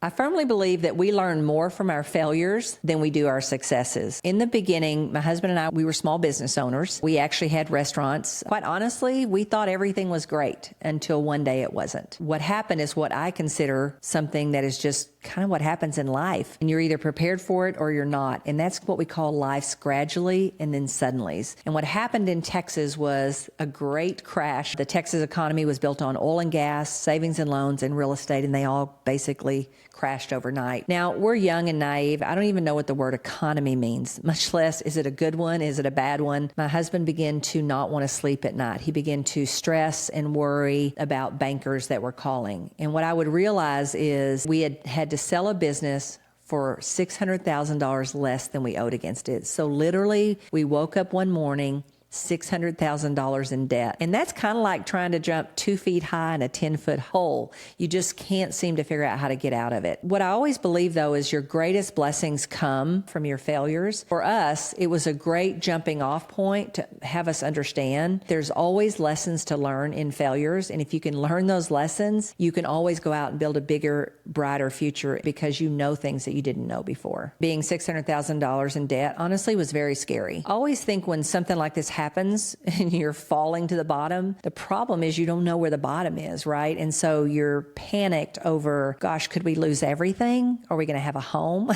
I firmly believe that we learn more from our failures than we do our successes. In the beginning, my husband and I, we were small business owners. We actually had restaurants. Quite honestly, we thought everything was great until one day it wasn't. What happened is what I consider something that is just kind of what happens in life. And you're either prepared for it or you're not. And that's what we call life's gradually and then suddenlies. And what happened in Texas was a great crash. The Texas economy was built on oil and gas, savings and loans, and real estate, and they all basically crashed overnight. Now, we're young and naive. I don't even know what the word economy means, much less is it a good one, is it a bad one? My husband began to not want to sleep at night. He began to stress and worry about bankers that were calling. And what I would realize is we had to sell a business for $600,000 less than we owed against it. So literally, we woke up one morning $600,000 in debt. And that's kind of like trying to jump 2 feet high in a 10-foot hole. You just can't seem to figure out how to get out of it. What I always believe, though, is your greatest blessings come from your failures. For us, it was a great jumping off point to have us understand there's always lessons to learn in failures. And if you can learn those lessons, you can always go out and build a bigger, brighter future because you know things that you didn't know before. Being $600,000 in debt, honestly, was very scary. I always think when something like this happens and you're falling to the bottom, the problem is you don't know where the bottom is, right? And so you're panicked over, gosh, could we lose everything? Are we going to have a home?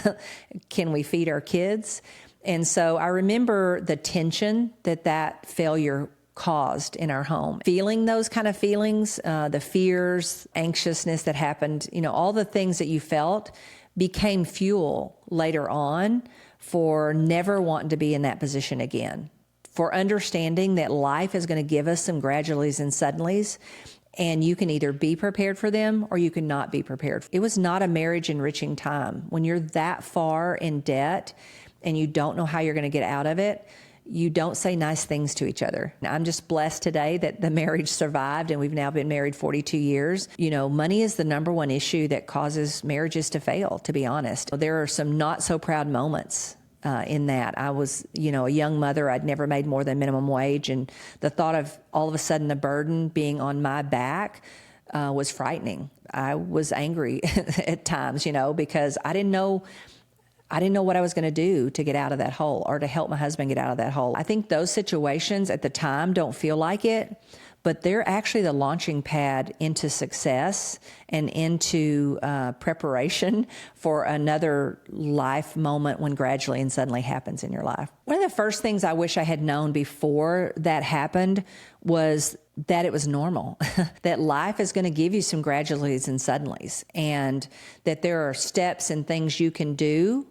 Can we feed our kids? And so I remember the tension that failure caused in our home. Feeling those kind of feelings, the fears, anxiousness that happened, all the things that you felt became fuel later on for never wanting to be in that position again. For understanding that life is going to give us some graduallys and suddenlies, and you can either be prepared for them or you can not be prepared. It was not a marriage enriching time. When you're that far in debt and you don't know how you're going to get out of it, you don't say nice things to each other. I'm just blessed today that the marriage survived and we've now been married 42 years. Money is the number one issue that causes marriages to fail, to be honest. There are some not so proud moments in that. I was, a young mother. I'd never made more than minimum wage. And the thought of all of a sudden the burden being on my back was frightening. I was angry at times, because I didn't know what I was going to do to get out of that hole or to help my husband get out of that hole. I think those situations at the time don't feel like it, but they're actually the launching pad into success and into preparation for another life moment when gradually and suddenly happens in your life. One of the first things I wish I had known before that happened was that it was normal, that life is going to give you some graduallys and suddenlies, and that there are steps and things you can do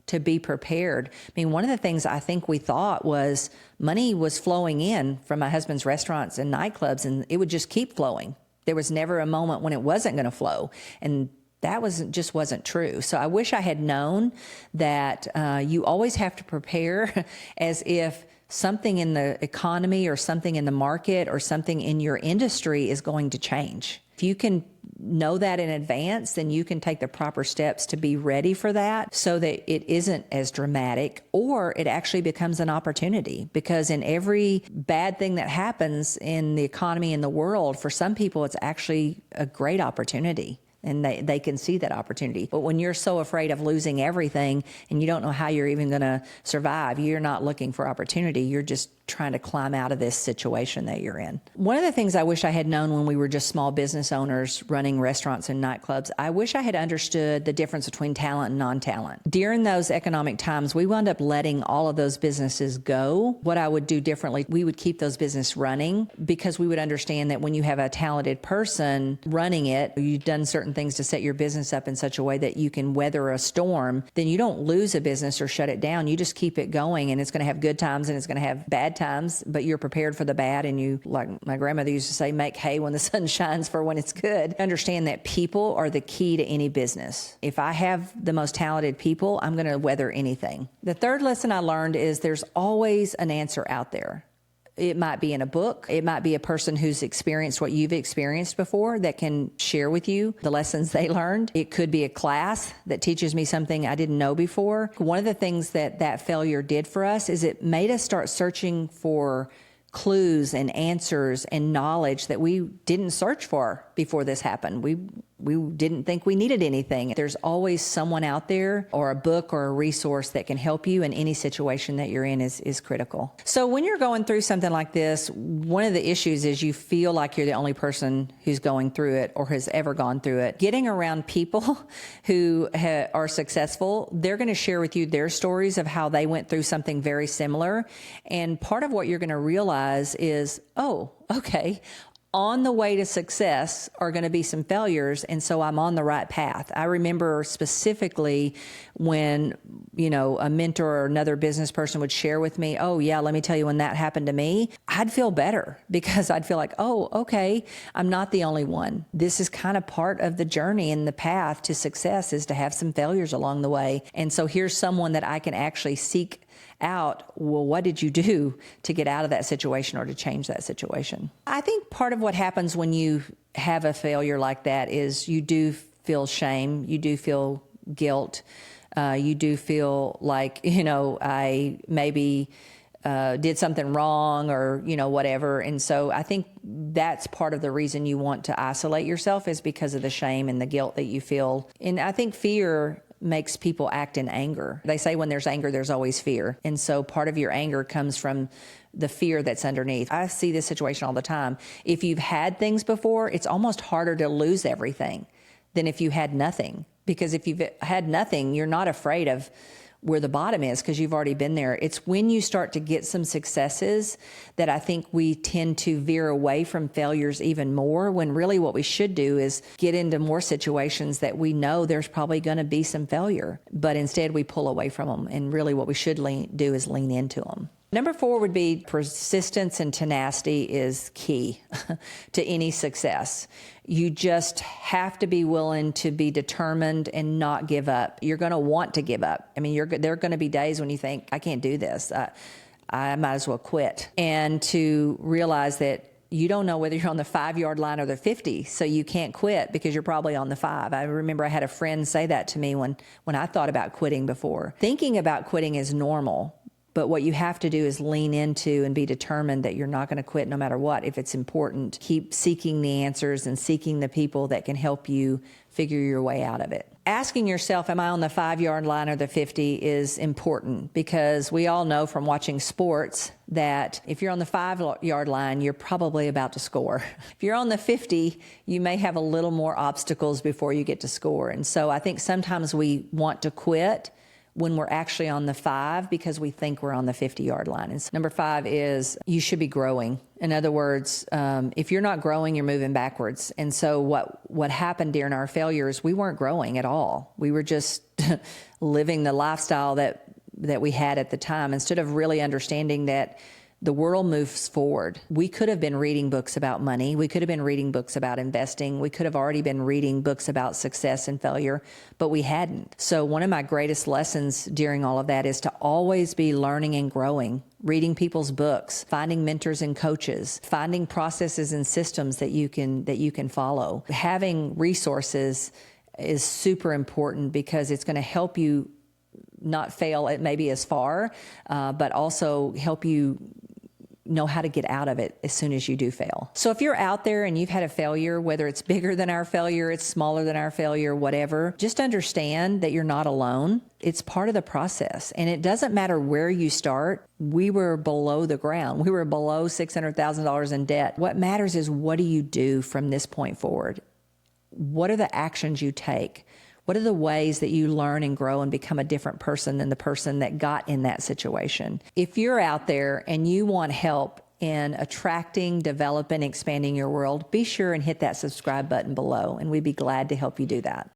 to be prepared. One of the things I think we thought was money was flowing in from my husband's restaurants and nightclubs, and it would just keep flowing. There was never a moment when it wasn't going to flow. And that just wasn't true. So I wish I had known that you always have to prepare as if something in the economy or something in the market or something in your industry is going to change. If you can know that in advance, then you can take the proper steps to be ready for that so that it isn't as dramatic or it actually becomes an opportunity. Because in every bad thing that happens in the economy and the world, for some people, it's actually a great opportunity. And they can see that opportunity. But when you're so afraid of losing everything and you don't know how you're even going to survive, you're not looking for opportunity. You're just trying to climb out of this situation that you're in. One of the things I wish I had known when we were just small business owners running restaurants and nightclubs, I wish I had understood the difference between talent and non-talent. During those economic times, we wound up letting all of those businesses go. What I would do differently, we would keep those businesses running because we would understand that when you have a talented person running it, you've done certain things to set your business up in such a way that you can weather a storm, then you don't lose a business or shut it down. You just keep it going, and it's going to have good times and it's going to have bad times, but you're prepared for the bad. And you, like my grandmother used to say, make hay when the sun shines for when it's good. Understand that people are the key to any business. If I have the most talented people, I'm going to weather anything. The third lesson I learned is there's always an answer out there. It might be in a book. It might be a person who's experienced what you've experienced before that can share with you the lessons they learned. It could be a class that teaches me something I didn't know before. One of the things that failure did for us is it made us start searching for clues and answers and knowledge that we didn't search for before this happened. we didn't think we needed anything. There's always someone out there or a book or a resource that can help you in any situation that you're in is critical. So when you're going through something like this, one of the issues is you feel like you're the only person who's going through it or has ever gone through it. Getting around people who are successful, they're going to share with you their stories of how they went through something very similar. And part of what you're going to realize is, oh, okay, on the way to success are going to be some failures, and so I'm on the right path. I remember specifically when, a mentor or another business person would share with me, oh yeah, let me tell you when that happened to me, I'd feel better because I'd feel like, oh, okay, I'm not the only one. This is kind of part of the journey and the path to success is to have some failures along the way. And so here's someone that I can actually seek out, well, what did you do to get out of that situation or to change that situation? I think part of what happens when you have a failure like that is you do feel shame, you do feel guilt, you do feel like, I maybe did something wrong or, whatever. And so I think that's part of the reason you want to isolate yourself is because of the shame and the guilt that you feel. And I think fear makes people act in anger. They say when there's anger, there's always fear. And so part of your anger comes from the fear that's underneath. I see this situation all the time. If you've had things before, it's almost harder to lose everything than if you had nothing. Because if you've had nothing, you're not afraid of where the bottom is because you've already been there. It's when you start to get some successes that I think we tend to veer away from failures even more, when really what we should do is get into more situations that we know there's probably going to be some failure, but instead we pull away from them. And really what we should do is lean into them. Number 4 would be persistence and tenacity is key to any success. You just have to be willing to be determined and not give up. You're going to want to give up. I mean, there are going to be days when you think, I can't do this. I might as well quit. And to realize that you don't know whether you're on the 5-yard line or the 50, so you can't quit because you're probably on the 5. I remember I had a friend say that to me when I thought about quitting before. Thinking about quitting is normal. But what you have to do is lean into and be determined that you're not going to quit no matter what. If it's important, keep seeking the answers and seeking the people that can help you figure your way out of it. Asking yourself, am I on the 5-yard line or the 50 is important because we all know from watching sports that if you're on the 5-yard line, you're probably about to score. If you're on the 50, you may have a little more obstacles before you get to score. And so I think sometimes we want to quit when we're actually on the 5 because we think we're on the 50-yard line. And so number 5 is you should be growing. In other words, if you're not growing, you're moving backwards. And so what happened during our failures, we weren't growing at all. We were just living the lifestyle that we had at the time instead of really understanding that the world moves forward. We could have been reading books about money. We could have been reading books about investing. We could have already been reading books about success and failure, but we hadn't. So one of my greatest lessons during all of that is to always be learning and growing, reading people's books, finding mentors and coaches, finding processes and systems that you can follow. Having resources is super important because it's going to help you not fail at maybe as far, but also help you know how to get out of it as soon as you do fail. So if you're out there and you've had a failure, whether it's bigger than our failure, it's smaller than our failure, whatever, just understand that you're not alone. It's part of the process. And it doesn't matter where you start. We were below the ground. We were below $600,000 in debt. What matters is what do you do from this point forward? What are the actions you take? What are the ways that you learn and grow and become a different person than the person that got in that situation? If you're out there and you want help in attracting, developing, expanding your world, be sure and hit that subscribe button below, and we'd be glad to help you do that.